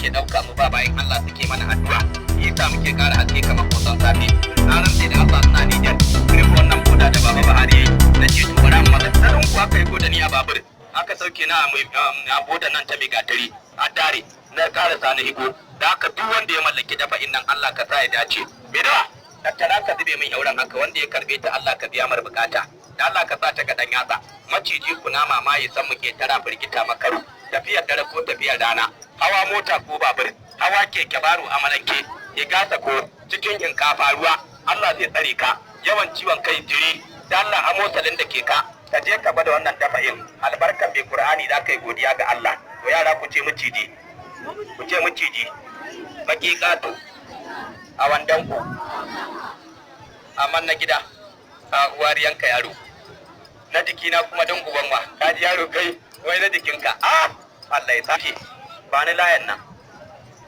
muke dauka mu ba bayan Allah suke mana addu'a yasa muke kara haske kamar kusan safe na rantse da Allah suna Niger irin wannan koda da baba Buhari na ce to bara mu masa tsaron ku aka yi goda ni a babur aka sauke na a boda nan ta migatari a dare na kara sani higo da haka duk wanda ya mallaki dafa innan Allah ka sa ya dace me da tattara ka zube min yauran haka wanda ya karbe ta Allah ka biya mar bukata da Allah ka sa ta ga dan yatsa maciji kunama ma ya san muke tara firgita makaru tafiyar dare ko tafiyar rana hawa mota ko babur hawa keke baro amalanke ya gasa ko cikin hinkafa ruwa Allah zai tsare ka yawan ciwon kai jiri da Allah amosalin da ke ka je ka bada wannan dafa'in albarkan mai Qur'ani da kai godiya ga Allah to yara ku ce miciji baki kato a wandan ku amma na gida a uwariyanka yaro na jikina kuma don ubanwa ka ji yaro kai wai na jikinka Allah ya sake ba ni layan nan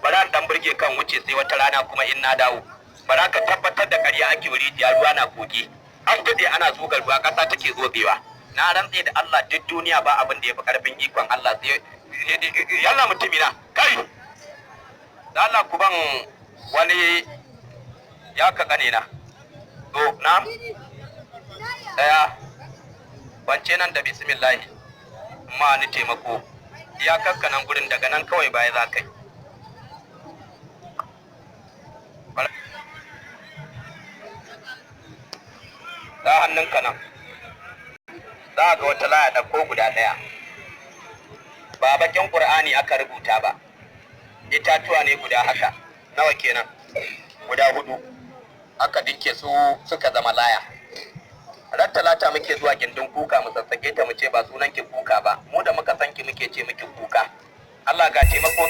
bara dan burge kan wuce sai wata rana kuma in na dawo bara ka tabbatar da ƙarya ake wuri ya ruwa na kogi an gade ana zugar ruwa ƙasa take zobewa na rantse da Allah duk duniya ba abin da ya fi karfin ikon Allah sai yalla mutumina kai da Allah ku ban wani ya ka gane na to na daya wance nan da bismillah ma ni taimako ya kakkanan gurin daga nan kawai baya za kai da hannunka nan za ga wata laya da ko guda daya ba bakin Qur'ani aka rubuta ba itatuwa ne guda haka nawa kenan guda 4 aka dinke su suka zama laya ran talata muke zuwa gindin kuka mu sassake ta mu ce ba sunan ki kuka ba mu da muka san ki muke ce miki kuka Allah ga taimako